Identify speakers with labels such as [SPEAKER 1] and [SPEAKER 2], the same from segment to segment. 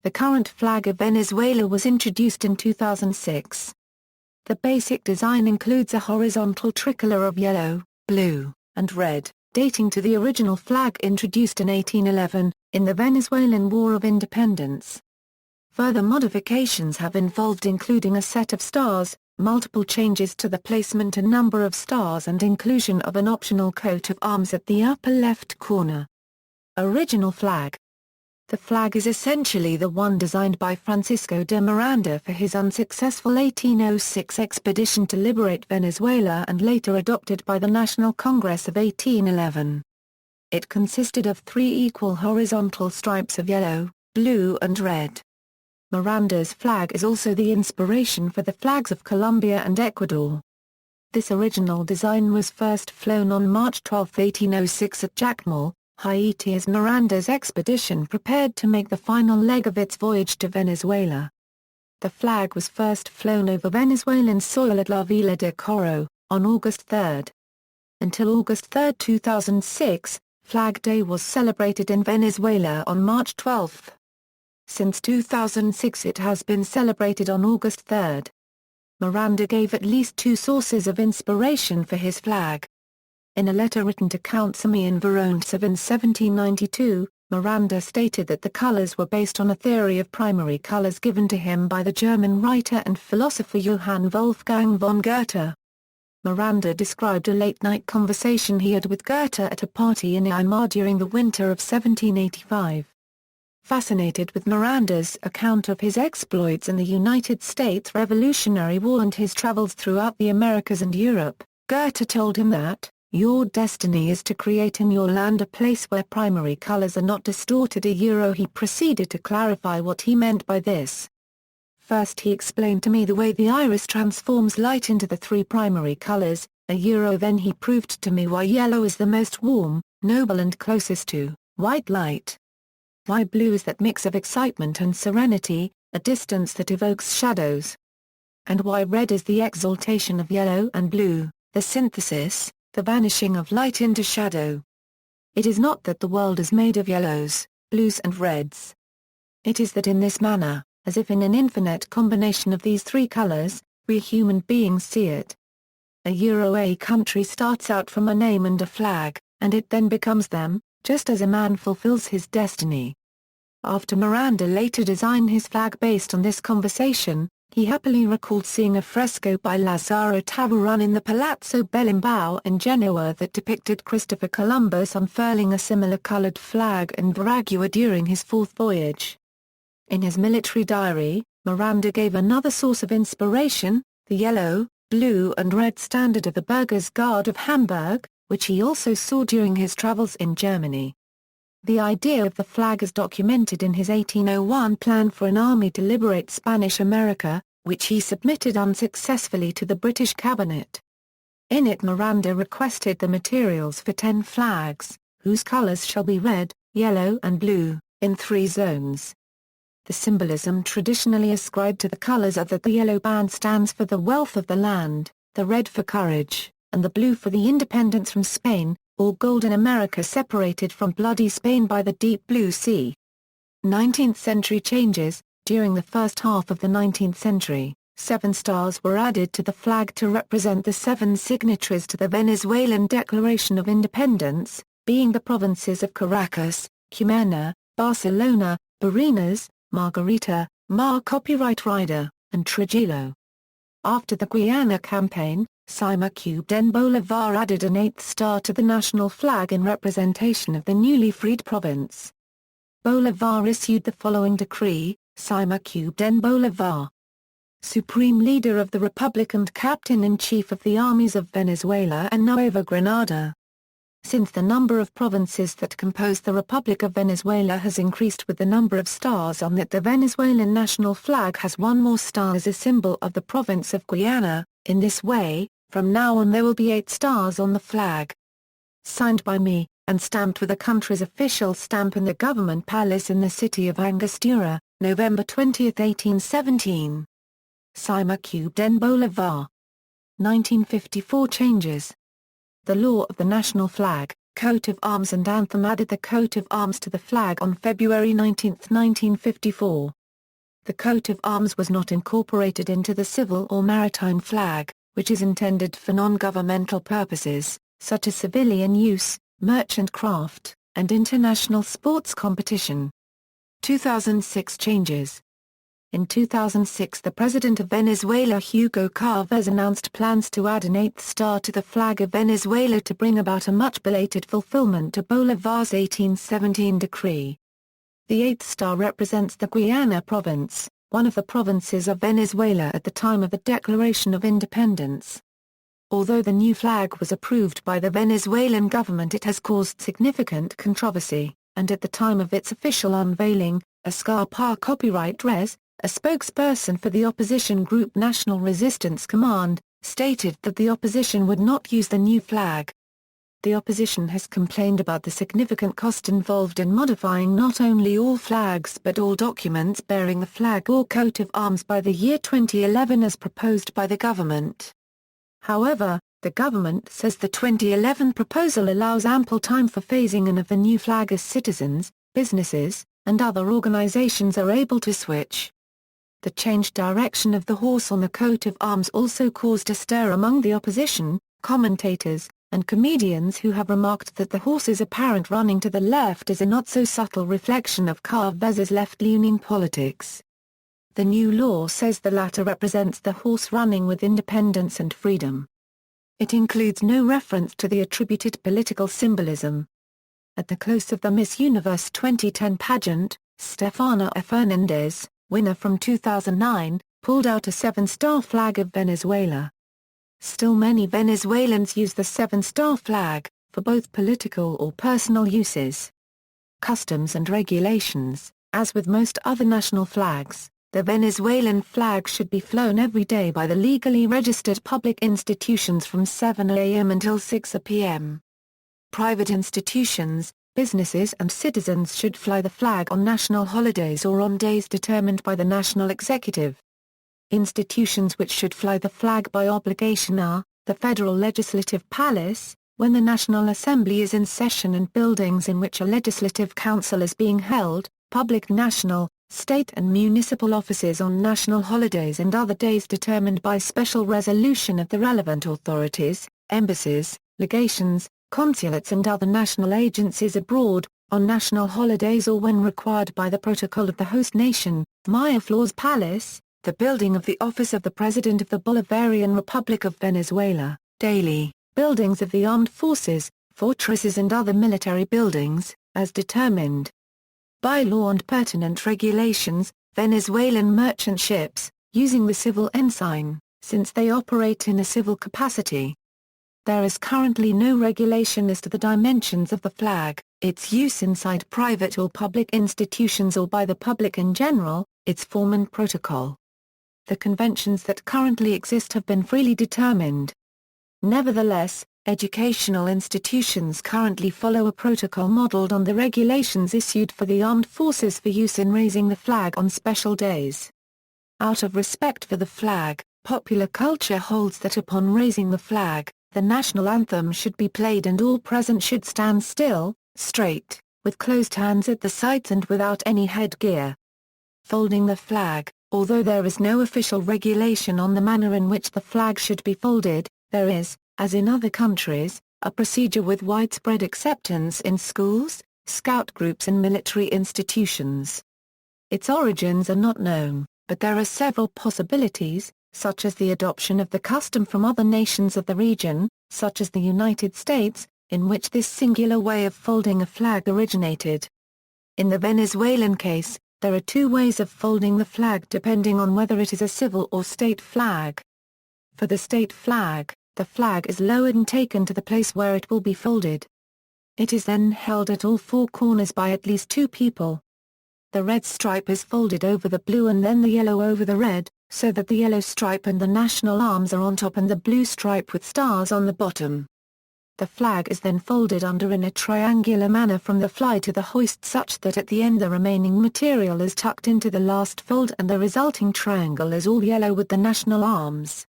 [SPEAKER 1] The current flag of Venezuela was introduced in 2006. The basic design includes a horizontal tricolor of yellow, blue, and red, dating to the original flag introduced in 1811, in the Venezuelan War of Independence. Further modifications have involved including a set of stars, multiple changes to the placement and number of stars and inclusion of an optional coat of arms at the upper left corner. Original flag. The flag is essentially the one designed by Francisco de Miranda for his unsuccessful 1806 expedition to liberate Venezuela and later adopted by the National Congress of 1811. It consisted of 3 equal horizontal stripes of yellow, blue and red. Miranda's flag is also the inspiration for the flags of Colombia and Ecuador. This original design was first flown on March 12, 1806 at Jacmel, Haiti as Miranda's expedition prepared to make the final leg of its voyage to Venezuela. The flag was first flown over Venezuelan soil at La Villa de Coro, on August 3. Until August 3, 2006, Flag Day was celebrated in Venezuela on March 12. Since 2006 it has been celebrated on August 3. Miranda gave at least 2 sources of inspiration for his flag. In a letter written to Count Simeon Vorontsov in 1792, Miranda stated that the colors were based on a theory of primary colors given to him by the German writer and philosopher Johann Wolfgang von Goethe. Miranda described a late-night conversation he had with Goethe at a party in Weimar during the winter of 1785. Fascinated with Miranda's account of his exploits in the United States Revolutionary War and his travels throughout the Americas and Europe, Goethe told him that, "Your destiny is to create in your land a place where primary colors are not distorted." He proceeded to clarify what he meant by this. First he explained to me the way the iris transforms light into the 3 primary colors, then he proved to me why yellow is the most warm, noble and closest to white light. Why blue is that mix of excitement and serenity, a distance that evokes shadows. And why red is the exaltation of yellow and blue, the synthesis, the vanishing of light into shadow. It is not that the world is made of yellows, blues and reds. It is that in this manner, as if in an infinite combination of these 3 colors, we human beings see it. A country starts out from a name and a flag, and it then becomes them, just as a man fulfills his destiny. After Miranda later designed his flag based on this conversation, he happily recalled seeing a fresco by Lazzaro Tavuran in the Palazzo Bellimbao in Genoa that depicted Christopher Columbus unfurling a similar colored flag in Veragua during his 4th voyage. In his military diary, Miranda gave another source of inspiration, the yellow, blue and red standard of the Burghers Guard of Hamburg, which he also saw during his travels in Germany. The idea of the flag is documented in his 1801 plan for an army to liberate Spanish America, which he submitted unsuccessfully to the British cabinet. In it Miranda requested the materials for 10 flags, whose colors shall be red, yellow and blue, in 3 zones. The symbolism traditionally ascribed to the colors are that the yellow band stands for the wealth of the land, the red for courage, and the blue for the independence from Spain, or golden America separated from bloody Spain by the deep blue sea. 19th century changes. During the first half of the 19th century, 7 stars were added to the flag to represent the 7 signatories to the Venezuelan Declaration of Independence, being the provinces of Caracas, Cumana, Barcelona, Barinas, Margarita, Mar Copyright Rider, and Trujillo. After the Guiana campaign, Sima Q-Den Bolivar added an 8th star to the national flag in representation of the newly freed province. Bolivar issued the following decree: Sima Q-Den Bolivar, Supreme Leader of the Republic and Captain-in-Chief of the Armies of Venezuela and Nueva Granada. Since the number of provinces that compose the Republic of Venezuela has increased with the number of stars on it, the Venezuelan national flag has 1 more star as a symbol of the province of Guiana. In this way, from now on there will be 8 stars on the flag. Signed by me, and stamped with the country's official stamp in the government palace in the city of Angostura, November 20, 1817. Sima Q-Den Bolivar. 1954 changes. The law of the national flag, coat of arms and anthem added the coat of arms to the flag on February 19, 1954. The coat of arms was not incorporated into the civil or maritime flag, which is intended for non-governmental purposes, such as civilian use, merchant craft, and international sports competition. 2006 changes. In 2006 the President of Venezuela Hugo Chavez announced plans to add an eighth star to the flag of Venezuela to bring about a much-belated fulfillment to Bolivar's 1817 decree. The eighth star represents the Guiana province, one of the provinces of Venezuela at the time of the Declaration of Independence. Although the new flag was approved by the Venezuelan government, it has caused significant controversy, and at the time of its official unveiling, Oscar Parr Copyright Res., a spokesperson for the opposition group National Resistance Command, stated that the opposition would not use the new flag. The opposition has complained about the significant cost involved in modifying not only all flags but all documents bearing the flag or coat of arms by the year 2011 as proposed by the government. However, the government says the 2011 proposal allows ample time for phasing in of the new flag as citizens, businesses, and other organizations are able to switch. The changed direction of the horse on the coat of arms also caused a stir among the opposition, commentators, and comedians who have remarked that the horse's apparent running to the left is a not-so-subtle reflection of Chavez's left-leaning politics. The new law says the latter represents the horse running with independence and freedom. It includes no reference to the attributed political symbolism. At the close of the Miss Universe 2010 pageant, Stefania Fernandez, winner from 2009, pulled out a seven-star flag of Venezuela. Still many Venezuelans use the seven-star flag, for both political or personal uses. Customs and regulations. As with most other national flags, the Venezuelan flag should be flown every day by the legally registered public institutions from 7 a.m. until 6 p.m. Private institutions, businesses and citizens should fly the flag on national holidays or on days determined by the national executive. Institutions which should fly the flag by obligation are, the Federal Legislative Palace, when the National Assembly is in session and buildings in which a legislative council is being held, public national, state and municipal offices on national holidays and other days determined by special resolution of the relevant authorities, embassies, legations, consulates and other national agencies abroad, on national holidays or when required by the protocol of the host nation, Miraflores Palace, the building of the office of the President of the Bolivarian Republic of Venezuela, daily, buildings of the armed forces, fortresses and other military buildings, as determined by law and pertinent regulations, Venezuelan merchant ships, using the civil ensign, since they operate in a civil capacity. There is currently no regulation as to the dimensions of the flag, its use inside private or public institutions or by the public in general, its form and protocol. The conventions that currently exist have been freely determined. Nevertheless, educational institutions currently follow a protocol modeled on the regulations issued for the armed forces for use in raising the flag on special days. Out of respect for the flag, popular culture holds that upon raising the flag, the national anthem should be played and all present should stand still, straight, with closed hands at the sides and without any headgear. Folding the flag. Although there is no official regulation on the manner in which the flag should be folded, there is, as in other countries, a procedure with widespread acceptance in schools, scout groups and military institutions. Its origins are not known, but there are several possibilities, such as the adoption of the custom from other nations of the region, such as the United States, in which this singular way of folding a flag originated. In the Venezuelan case, there are two ways of folding the flag depending on whether it is a civil or state flag. For the state flag, the flag is lowered and taken to the place where it will be folded. It is then held at all four corners by at least two people. The red stripe is folded over the blue and then the yellow over the red, so that the yellow stripe and the national arms are on top and the blue stripe with stars on the bottom. The flag is then folded under in a triangular manner from the fly to the hoist such that at the end the remaining material is tucked into the last fold and the resulting triangle is all yellow with the national arms.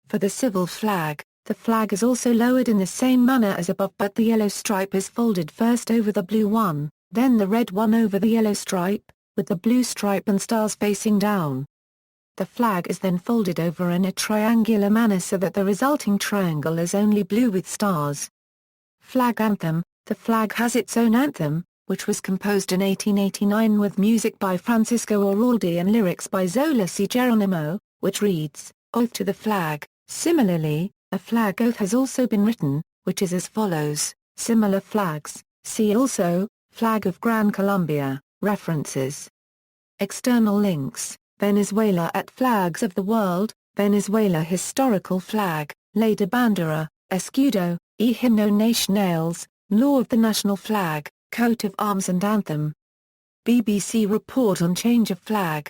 [SPEAKER 1] For the civil flag, The flag is also lowered in the same manner as above, but the yellow stripe is folded first over the blue one, then the red one over the yellow stripe, with the blue stripe and stars facing down. The flag is then folded over in a triangular manner so that the resulting triangle is only blue with stars. Flag anthem. The flag has its own anthem, which was composed in 1889 with music by Francisco Oraldi and lyrics by Zola C. Geronimo, which reads, "Oath to the flag." Similarly, a flag oath has also been written, which is as follows: similar flags, see also, Flag of Gran Colombia, references. External links: Venezuela at Flags of the World, Venezuela Historical Flag, Ley de Bandera, Escudo, y Himno Nacionales, Law of the National Flag, Coat of Arms and Anthem. BBC report on change of flag.